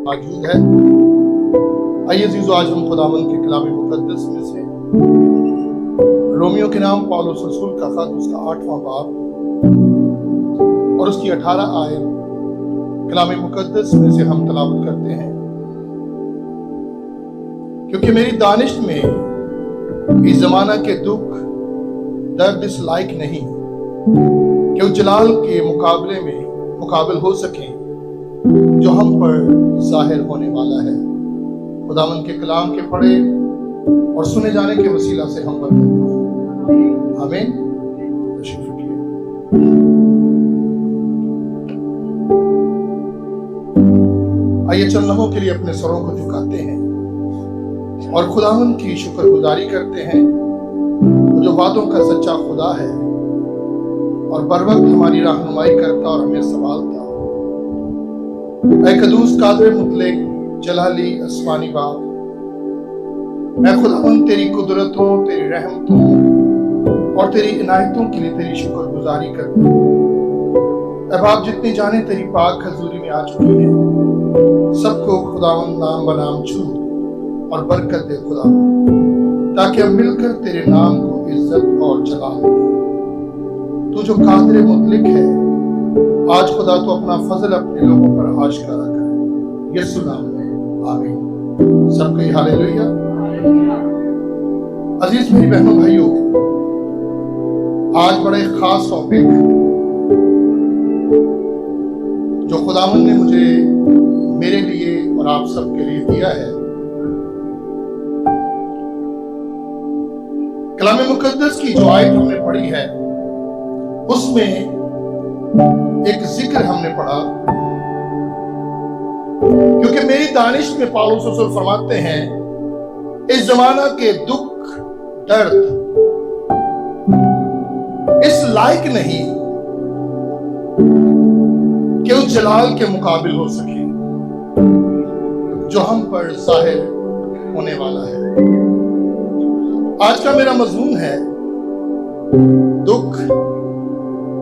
موجود ہے۔ آئیے عزیزو، آج ہم خداوند کے کلام مقدس میں سے رومیو کے نام پالوس رسول کا خط، اس کا 8واں باب اور اس کی 18 آیت کلام مقدس میں سے ہم تلاوت کرتے ہیں۔ کیونکہ میری دانش میں اس زمانہ کے دکھ درد اس لائق نہیں کہ اس جلال کے مقابلے میں مقابل ہو سکیں جو ہم پر ظاہر ہونے والا ہے۔ خداوند کے کلام کے پڑھے اور سنے جانے کے وسیلہ سے ہم پر آمین۔ تشریف رکھیے۔ آئیے چند لمحوں کے لیے اپنے سروں کو جھکاتے ہیں اور خداوند کی شکر گزاری کرتے ہیں، جو وعدوں کا سچا خدا ہے اور بر وقت ہماری رہنمائی کرتا اور ہمیں سنبھالتا۔ اے قدوس قادر مطلق جلالی آسمانی باپ، میں خداوند تیری قدرتوں، تیری رحمتوں اور تیری عنایتوں کے لیے تیری شکر گزاری کرتا ہوں۔ اے باپ، جتنی جانیں تیری پاک حضوری میں آ چکی ہیں، سب کو خداوند نام بنام چھو اور برکت دے خداوند، تاکہ ہم مل کر تیرے نام کو عزت اور جلال دیں۔ تو جو قادر مطلق ہے، آج خدا تو اپنا فضل اپنے لوگوں پر آشکارا کرے، یسوع نام میں آمین۔ سب کہیے ہاللیلویہ۔ عزیز میری بہنوں بھائیوں، آج بڑے خاص ٹاپک جو خداوند نے مجھے میرے لیے اور آپ سب کے لیے دیا ہے، کلام مقدس کی جو آیت ہم نے پڑھی ہے اس میں ایک ذکر ہم نے پڑھا، کیونکہ میری دانش میں پالوس رسول فرماتے ہیں اس زمانہ کے دکھ درد اس لائق نہیں کہ اس جلال کے مقابل ہو سکے جو ہم پر ظاہر ہونے والا ہے۔ آج کا میرا مضمون ہے دکھ،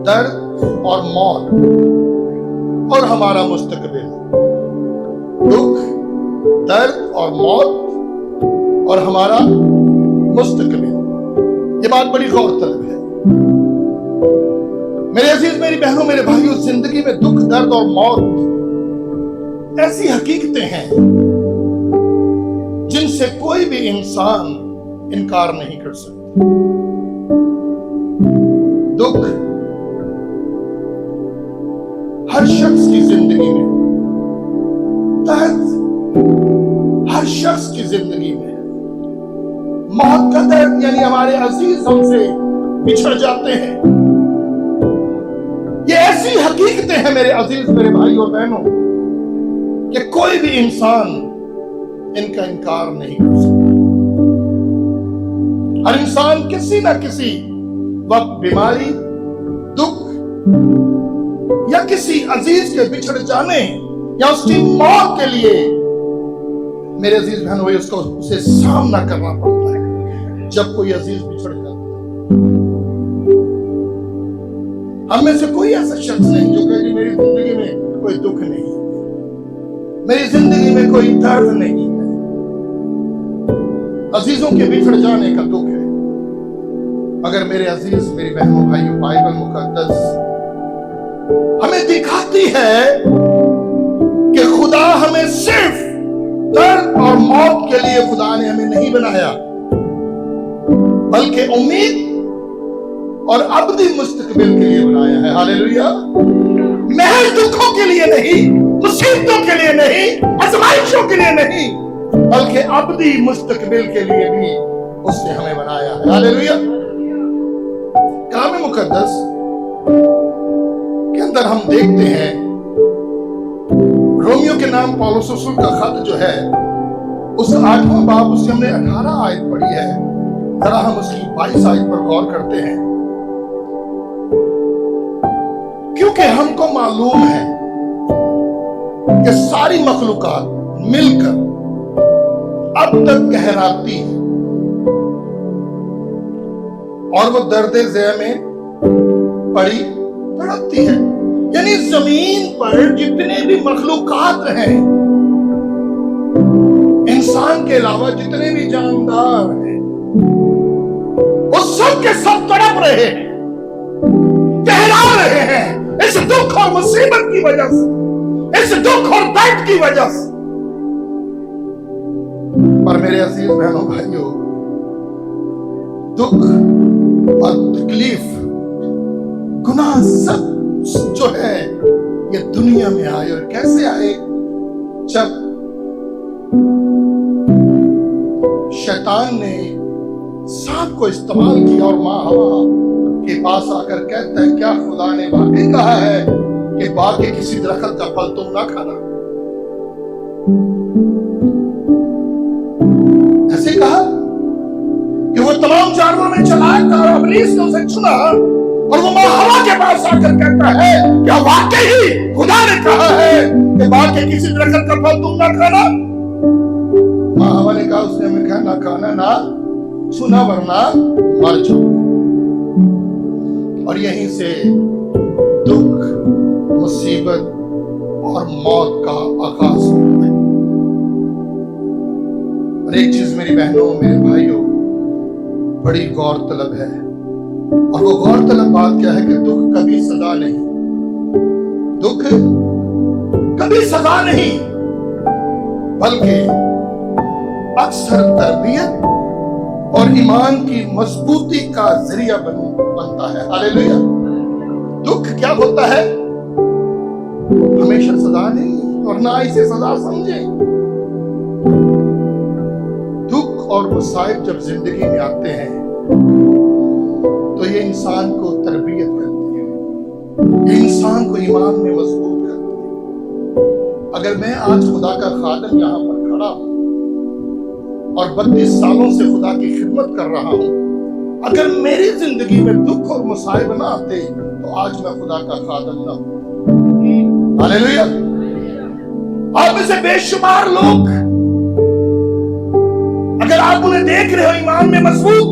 درد اور موت اور ہمارا مستقبل۔ دکھ، درد اور موت اور ہمارا مستقبل، یہ بات بڑی غور طلب ہے۔ میرے عزیز، میری بہنوں، میرے بھائیوں، زندگی میں دکھ، درد اور موت ایسی حقیقتیں ہیں جن سے کوئی بھی انسان انکار نہیں کر سکتا۔ دکھ ہر شخص کی زندگی میں، درد ہر شخص کی زندگی میں، موت کا درد یعنی ہمارے عزیز ہم سے بچھڑ جاتے ہیں، یہ ایسی حقیقتیں ہیں میرے عزیز، میرے بھائی اور بہنوں، کہ کوئی بھی انسان ان کا انکار نہیں کر سکتا۔ ہر انسان کسی نہ کسی وقت بیماری، دکھ یا کسی عزیز کے بچھڑ جانے یا اس کی موت کے لیے میرے عزیز بہنوں اسے سامنا کرنا پڑتا ہے جب کوئی عزیز بچھڑ جاتا ہے۔ ہم میں سے کوئی ایسا شخص نہیں جو کہے کہ میری زندگی میں کوئی دکھ نہیں، میری زندگی میں کوئی درد نہیں ہے۔ عزیزوں کے بچھڑ جانے کا دکھ ہے، مگر میرے عزیز، میری بہنوں بھائیوں، بائبل مقدس ہمیں دکھاتی ہے کہ خدا ہمیں صرف درد اور موت کے لیے خدا نے ہمیں نہیں بنایا، بلکہ امید اور ابدی مستقبل کے لیے بنایا ہے۔ ہاللیلویہ۔ محض دکھوں کے لیے نہیں، مصیبتوں کے لیے نہیں، آزمائشوں کے لیے نہیں، بلکہ ابدی مستقبل کے لیے بھی اس نے ہمیں بنایا ہے۔ ہاللیلویہ۔ کلام مقدس کے اندر ہم دیکھتے ہیں رومیو کے نام پالوس رسول کا خط جو ہے اس کا 8واں باب، اس کی ہم نے 18 آیت پڑھی ہے، ذرا ہم اس کی 22 آیت پر غور کرتے ہیں۔ کیونکہ ہم کو معلوم ہے کہ ساری مخلوقات مل کر اب تک کہراتی ہے اور وہ درد ذہ میں پڑی تڑپتی ہے۔ یعنی زمین پر جتنے بھی مخلوقات ہیں، انسان کے علاوہ جتنے بھی جاندار ہیں، وہ سب کے سب تڑپ رہے ہیں، کہلا رہے ہیں اس دکھ اور مصیبت کی وجہ سے، اس دکھ اور درد کی وجہ سے۔ پر میرے عزیز بہنوں بھائیوں، دکھ اور تکلیف، گناہ سب جو ہے یہ دنیا میں آئے، اور کیسے آئے؟ جب شیطان نے سانپ کو استعمال کیا اور ماں ہوا کے پاس آ کر کہتا ہے کیا خدا نے واقعی کہا ہے کہ باغ کے کسی درخت کا پھل تم نہ کھانا؟ ایسے کہا کہ وہ تمام جانوروں میں چلاک تھا، اور ابلیس نے اسے چنا، اور وہ ماں ہوا کے پاس آ کر کہتا ہے کیا واقعی خدا نے کہا ہے کہ باغ کے کسی درخت کا پھل تم نہ کھانا؟ ماں ہوا نے کہا اس نے ہمیں کہا نہ کھانا نہ چھونا ورنہ مر جاؤ۔ اور یہیں سے دکھ، مصیبت اور موت کا آغاز ہوتا ہے۔ اور ایک چیز میری بہنوں، میرے بھائیوں، بڑی غور طلب ہے، اور وہ غور طلب بات کیا ہے کہ دکھ کبھی سزا نہیں، دکھ کبھی سزا نہیں، بلکہ اکثر تربیت اور ایمان کی مضبوطی کا ذریعہ بنتا ہے۔ ہاللیلویا۔ دکھ کیا ہوتا ہے؟ ہمیشہ سزا نہیں، اور نہ اسے سزا سمجھیں۔ دکھ اور مصائب جب زندگی میں آتے ہیں تو یہ انسان کو تربیت کرتی ہے، یہ انسان کو ایمان میں مضبوط کرتی ہے۔ اگر میں آج خدا کا خادم یہاں پر کھڑا ہوں اور 32 سالوں سے خدا کی خدمت کر رہا ہوں، اگر میری زندگی میں دکھ اور مصائب نہ آتے تو آج میں خدا کا خادم نہ ہوں۔ ہاللیلویا۔ آپ میں سے بے شمار لوگ، اگر آپ انہیں دیکھ رہے ہو ایمان میں مضبوط،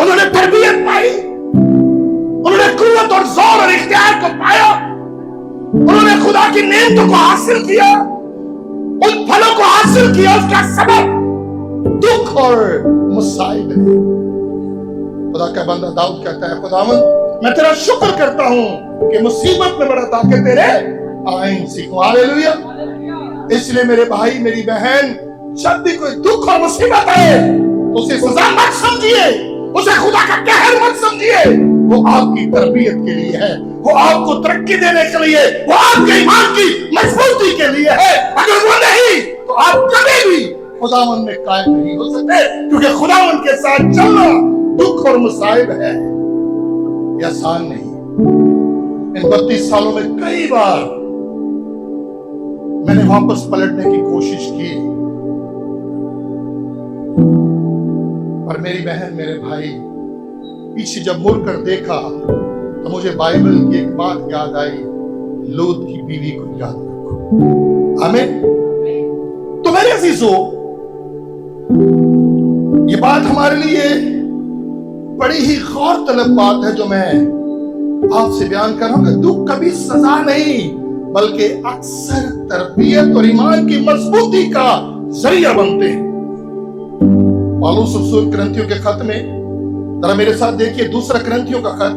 انہوں نے تربیت پائی، انہوں نے قوت اور زور اور اختیار کو پایا، انہوں نے خدا کی نعمتوں کو حاصل کیا، ان پھلوں کو حاصل کیا، اس کا سبب دکھ اور مصائب ہے۔ خدا کا بندہ داؤد کہتا ہے خداوند میں تیرا شکر کرتا ہوں کہ مصیبت میں بڑا تاکہ تیرے آئین سیکھوں۔ ہاللیلویا۔ اس لیے میرے بھائی میری بہن، جب بھی کوئی دکھ اور مصیبت آئے تو اسے سزا مت سمجھیے، اسے خدا کا قہر مت سمجھیے، وہ آپ کی تربیت کے لیے ہے، وہ آپ کو ترقی دینے کے لیے، وہ آپ کے ایمان کی مضبوطی کے لیے ہے۔ اگر وہ نہیں تو آپ کبھی بھی خداوند میں قائم نہیں ہو سکتے، کیونکہ خداوند کے ساتھ چلنا دکھ اور مصائب ہے، یہ آسان نہیں۔ ان 32 سالوں میں کئی بار میں نے واپس پلٹنے کی کوشش کی، اور میری بہن میرے بھائی پیچھے جب مڑ کر دیکھا تو مجھے بائبل کی ایک بات یاد آئی، لوط کی بیوی کو یاد رکھو۔ آمین۔ تو میرے عزیزو، یہ بات ہمارے لیے بڑی ہی غور طلب بات ہے جو میں آپ سے بیان کر رہا ہوں، کہ دکھ کبھی سزا نہیں بلکہ اکثر تربیت اور ایمان کی مضبوطی کا ذریعہ بنتے ہیں۔ پالوس رسول کرنتھیوں کے خط میں ذرا میرے ساتھ دیکھیے، دوسرا کرنتھیوں کا خط،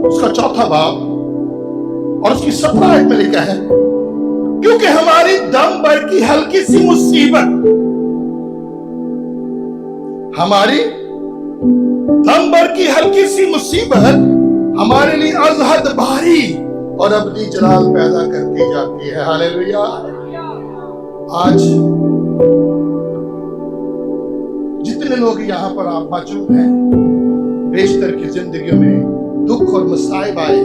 اس کا 4 باب اور اس کی 17 آیت میں لکھا ہے کیونکہ ہماری دم بھر کی ہلکی سی مصیبت، ہماری دم بھر کی ہلکی سی مصیبت ہمارے لیے ازحد بھاری اور ابدی جلال پیدا کرتی جاتی ہے۔ ہاللیلویا۔ آج جتنے لوگ یہاں پر آپ موجود ہیں، بیشتر کی زندگیوں میں دکھ اور مصائب آئے،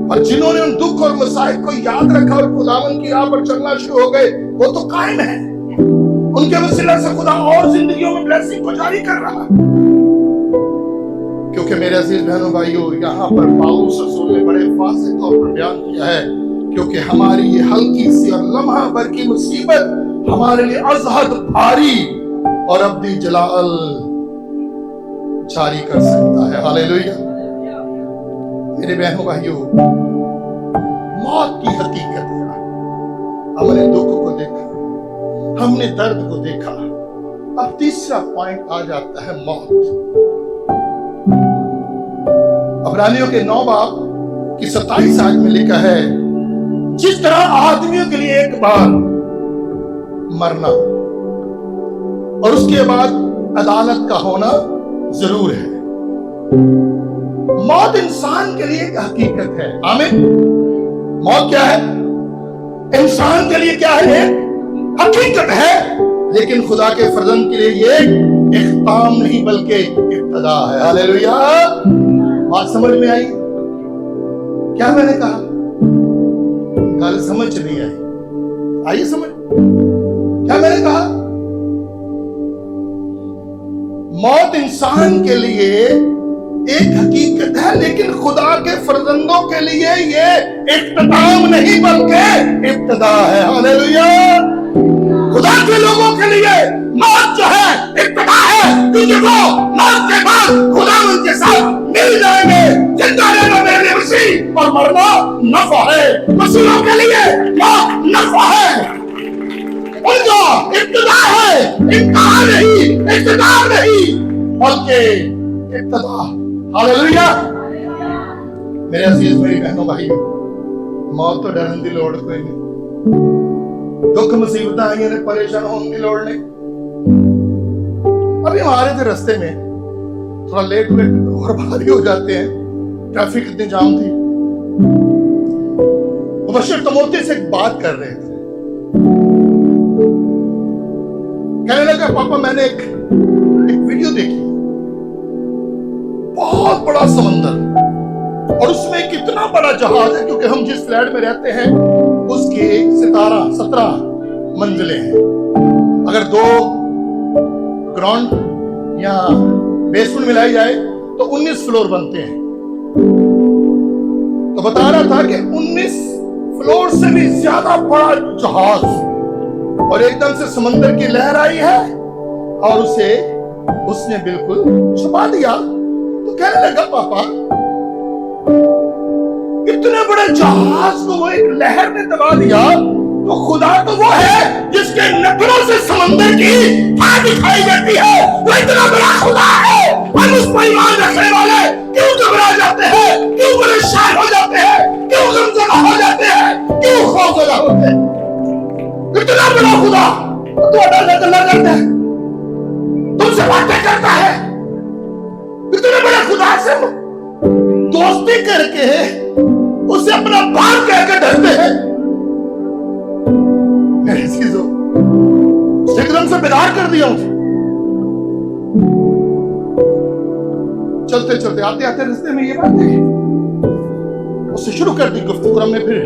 اور جنہوں نے ان دکھ اور مصائب کو یاد رکھا اور خداوند کی راہ پر چلنا شروع ہو گئے، وہ تو قائم ہیں، ان کے وسیلہ سے خدا اور زندگیوں میں بلیسنگ کو جاری کر رہا ہے۔ کیونکہ میرے عزیز بہنوں بھائیوں، یہاں پر پاؤلس رسول نے بڑے واضح طور پر بیان کیا ہے، کیونکہ ہماری یہ ہلکی سی اور لمحہ بھر کی مصیبت ہمارے لیے ازحد بھاری اور ابدی جلال जारी कर सकता है। हालेलुया। मेरे बहनों भाइयों, मौत की हकीकत है। हमने दुख को देखा, हमने दर्द को देखा, अब तीसरा पॉइंट आ जाता है मौत। इब्रानियों के 9 बाब की 27 आयत में लिखा है, जिस तरह आदमियों के लिए एक बार मरना और उसके बाद अदालत का होना जरूर है, मौत इंसान के लिए एक हकीकत है। आमीन। मौत क्या है? इंसान के लिए क्या है? हकीकत है। लेकिन खुदा के फर्जंद के लिए ये इख्ताम नहीं बल्कि इब्तिदा है। हालेलुया। बात समझ में आई? क्या मैंने कहा? गल समझ नहीं आई? आइए समझ। क्या मैंने कहा? मौत इंसान के लिए एक हकीकत है, लेकिन खुदा के फर्जंदों के लिए ये इख्तिताम नहीं बल्कि इब्तिदा है। हालेलुया। खुदा के लोगों के लिए मौत जो है इब्तिदा है, क्योंकि वो मौत के बाद खुदा उनके साथ मिल जाएंगे। जिंदा रहना मेरे लिए मसीह और मरना नफा है। मसीहों के लिए मौत नफा है, उनका इब्तिदा है, इम्तिहान नहीं, इख्तिताम नहीं बल्कि इब्तिदा। हालेलुया। मेरे अजीज मेरी बहनों भाई, मौत तो डरन दी लोड़ कोई नहीं। दुख मुसीबत आई ने परेशान होने की लोड़ नहीं। अभी हमारे थे रस्ते में थोड़ा लेट और भारी हो जाते हैं, ट्रैफिक इतनी जाम थी। मुबश्शिर तमोती से एक बात कर रहे थे, कहने लगा पापा मैंने एक वीडियो देखी, बहुत बड़ा समंदर और उसमें कितना बड़ा जहाज है, क्योंकि हम जिस फ्लैट में रहते हैं उसके 17 मंजिलें हैं। अगर 2 ग्राउंड या बेसमेंट मिलाई जाए तो 19 फ्लोर बनते हैं। तो बता रहा था कि 19 फ्लोर से भी ज्यादा बड़ा जहाज, और एकदम से समंदर की लहर आई है और उसने बिल्कुल छुपा दिया। तो कहने लगा पापा इतने बड़े जहाज को वो एक लहर ने दबा दिया, तो खुदा तो वो है जिसके नखरों से समंदर की फाड़ दिखाई देती है। वो इतना बड़ा खुदा है, हम उस पर ईमान रखने वाले क्यों घबरा जाते हैं, क्यों परेशान हो जाते हैं, क्यों गमजदा हो जाते हैं, क्यों खौफजदा होते हैं? इतना बड़ा खुदा तो अल्लाह करता है, तुमसे बातें करता है। इतने बड़े खुदा से दोस्ती करके उसे अपना बाप कहकर डरते हैं। मेरे चीजों एकदम से बेदार कर दिया मुझे। चलते चलते आते आते रास्ते में ये बात देखी, उससे शुरू कर दी गुफ्तगू। हमने फिर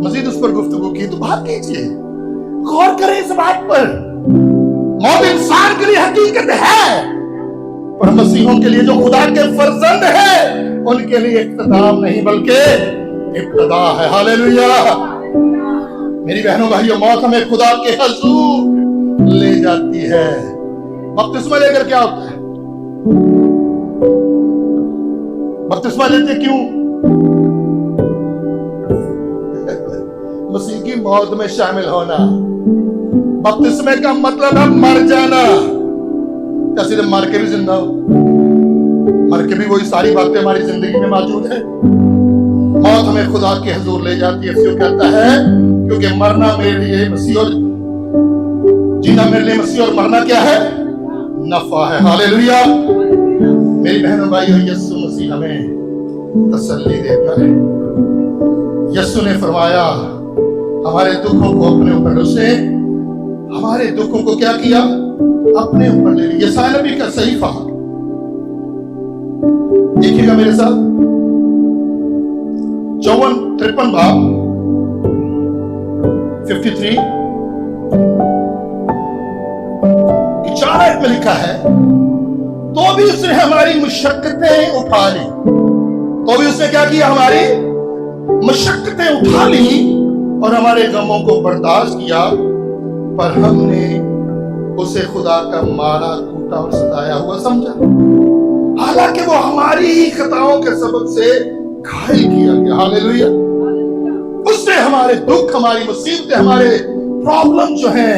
मजीद उस पर गुफ्तगू की। तो बात कीजिए, गौर करें इस बात पर। मौत इंसान के लिए हकीकत है, पर मसीहों के लिए जो खुदा के फर्जंद है उनके लिए इख्तिताम नहीं बल्कि इब्तिदा है। हालेलुया। मेरी बहनों भाइयों, मौत हमें खुदा के हुजूर ले जाती है। बपतिस्मा लेकर क्या होता है? बपतिस्मा लेते क्यों? मसीह की मौत में शामिल होना। बपतिस्मे का मतलब है मर जाना। क्या सिर्फ मर के भी जिंदा हो? मर के भी वही सारी बातें हमारी जिंदगी में मौजूद है। मौत हमें खुदा के हुजूर ले जाती है। क्यों कहता है? क्योंकि मरना मेरे लिए मसीह और जीना मेरे लिए मसीह और मरना क्या है? नफा है। हालेलुया। मेरी बहनों भाइयों, यीशु मसीह हमें तसल्ली देता है। यीशु ने फरमाया हमारे दुखों को अपने ऊपर, उसने हमारे दुखों को क्या किया? अपने ऊपर ले लिया। यशायाह नबी का सहीफा देखिएगा मेरे साथ, 53 बाब 53 4 में लिखा है, तो भी उसने हमारी मुशक्कतें उठा ली। तो भी उसने क्या किया? हमारी मुशक्कतें उठा ली और हमारे गमों को बर्दाश्त किया। पर हमने उसे खुदा का मारा, कूटा और सताया हुआ समझा। वो हमारी ही खताओं के सबब से घायल किया गया। हालेलुया। उसने हमारे दुख, हमारी मुसीबतें, हमारे प्रॉब्लम जो हैं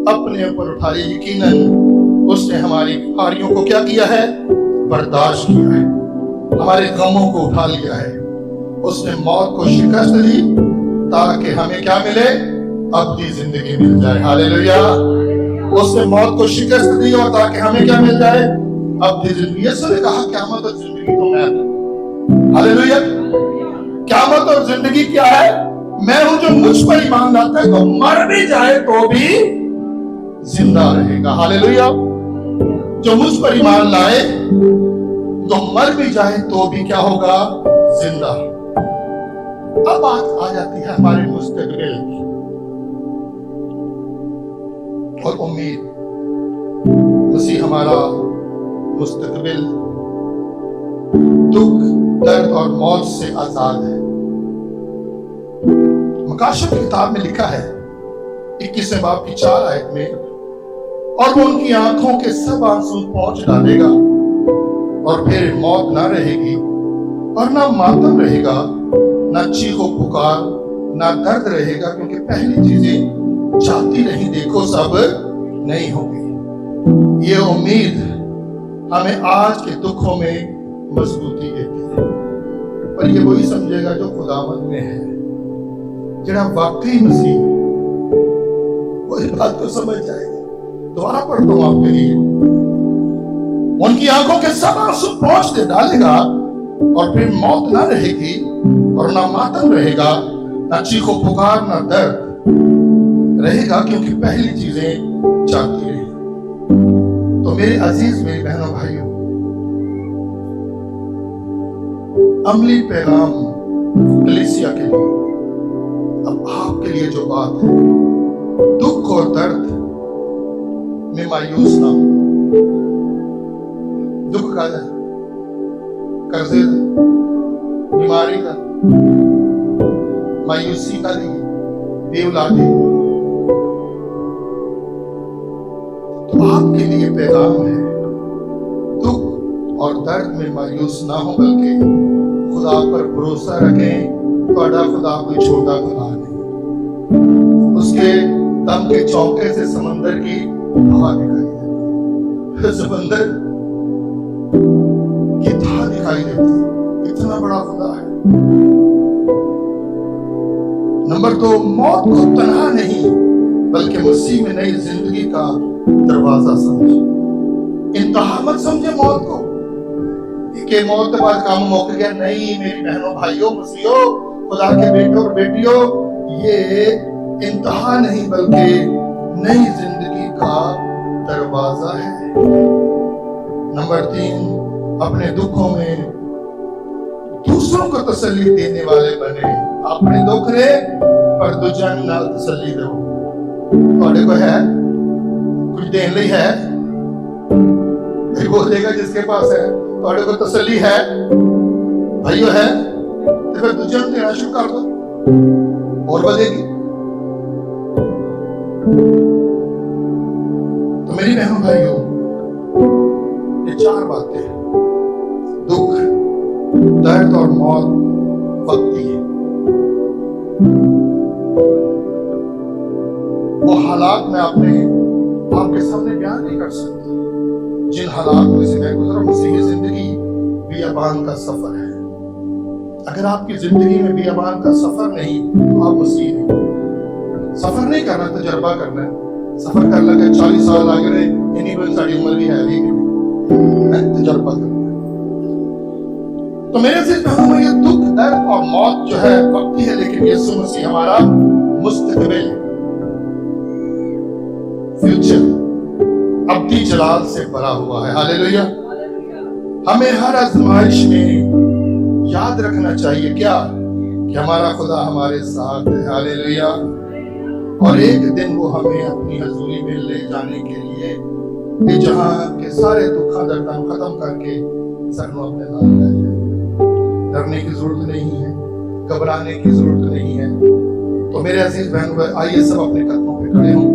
अपने ऊपर उठा ली। यकीनन उसने हमारी बीमारियों को क्या किया है? बर्दाश्त किया है। हमारे गमों को उठा लिया है। उसने मौत को शिकस्त दी ताकि हमें क्या मिले? अब्दी जिंदगी मिल जाए। हालेलुया। उसने मौत को शिकस्त दी और ताकि हमें क्या मिल जाए? अब्दी जिंदगी। यीशु ने कहा क़यामत और जिंदगी तो मैं हूं। हालेलुया। क़यामत और जिंदगी क्या है? मैं हूं। जो मुझ पर ईमान लाता है तो मर भी जाए तो भी जिंदा रहेगा। हालेलुया। जो मुझ पर ईमान लाए तो मर भी जाए तो भी क्या होगा? जिंदा। अब बात आ जाती है हमारे मुस्तकबिल की और उम्मीद। मसीह हमारा मुस्तकबिल दुख, दर्द और मौत से आजाद है। मकाशिफ की किताब में लिखा है 21वें बाब की 4 आयत में, और वो उनकी आंखों के सब आंसू पोंछ डालेगा और फिर मौत ना रहेगी और ना मातम रहेगा, ना चीखो पुकार, ना दर्द रहेगा, क्योंकि पहली चीजें जाती नहीं, देखो सब नहीं होगी। ये उम्मीद हमें आज के दुखों में मजबूती देती है। पर ये वही समझेगा जो खुदावंद में है, जरा वाकई मसीह वही बात को समझ जाएगा। दोबारा पढ़ता हूं आपके लिए। उनकी आंखों के सब आंसू पोंछ दे डालेगा और फिर मौत ना रहेगी और ना मातम रहेगा, ना चीखो पुकार, ना दर्द रहेगा, क्योंकि पहली चीजें जाती रही। तो मेरे अजीज, मेरी बहनों भाइयों, अमली पैगाम कलीसिया के लिए, अब आपके लिए जो बात है, दुख और दर्द में मायूस ना हो। दुख का है, कर्जे का, बीमारी का, मायूसी का नहीं, बेऔलादी। तो आपके लिए पैगाम है, दुख और दर्द में मायूस ना हो, बल्कि खुदा पर भरोसा रखें। बड़ा खुदा कोई छोटा खुदा नहीं। उसके दम के चौके से समंदर की हवा दिखाई देती है, समंदर की धार दिखाई देती है। इतना बड़ा खुदा है। नंबर 2, मौत को तन्हा नहीं बल्कि मसीह में नई जिंदगी का दरवाजा समझे। इंतहा मत समझे मौत को कि मौत के बाद काम मौक गया। नहीं मेरी बहनों भाइयों, मसीहो, खुदा के बेटों और बेटियों, ये इंतहा नहीं बल्कि नई जिंदगी का दरवाजा है। नंबर 3, अपने दुखों में दूसरों को तसल्ली देने वाले बने। अपने दुख रे पर दूजा नाल तसल्ली दो। थोड़े को है कुछ देने ਲਈ है, फिर बोलेगा जिसके पास है थोड़े को तसल्ली है, भाइयों है, तो फिर दूजा देना शुरू कर दो और बढ़ेगी। तो मेरी बहनों भाइयों, ये 4 बातें, दुख, दर्द और मौत वक्ती है। वो हालात में आपके सामने बयान नहीं कर सकता। जिन हालात में से मैं गुजरा, मसीही जिंदगी बियाबान का सफर है। अगर आपकी जिंदगी में बियाबान का सफर नहीं तो आप मसीह नहीं। सफर नहीं करना, तजर्बा करना है। सफर कर लगे 40 साल आगे रहे, इन्हीं पर सारी उम्र भी है, तजर्बा करना। तो मेरे से ये दुख, दर्द और मौत जो है वक्ती है, लेकिन यीशु मसीह हमारा मुस्तकबिल, फ्यूचर, अब्दी जलाल से भरा हुआ है। हालेलुया। हमें हर आजमाइश में याद रखना चाहिए क्या? कि हमारा खुदा हमारे साथ है। हालेलुया। और एक दिन वो हमें अपनी हजूरी में ले जाने के लिए जहां के सारे दुखा दर्द खत्म करके सर अपने नाम ले जाए। डरने की जरूरत नहीं है, घबराने की जरूरत नहीं है। तो मेरे अजीज बहन, आइए सब अपने कदमों पे खड़े हों।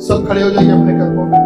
सब खड़े हो जाइए अपने कर्मों में।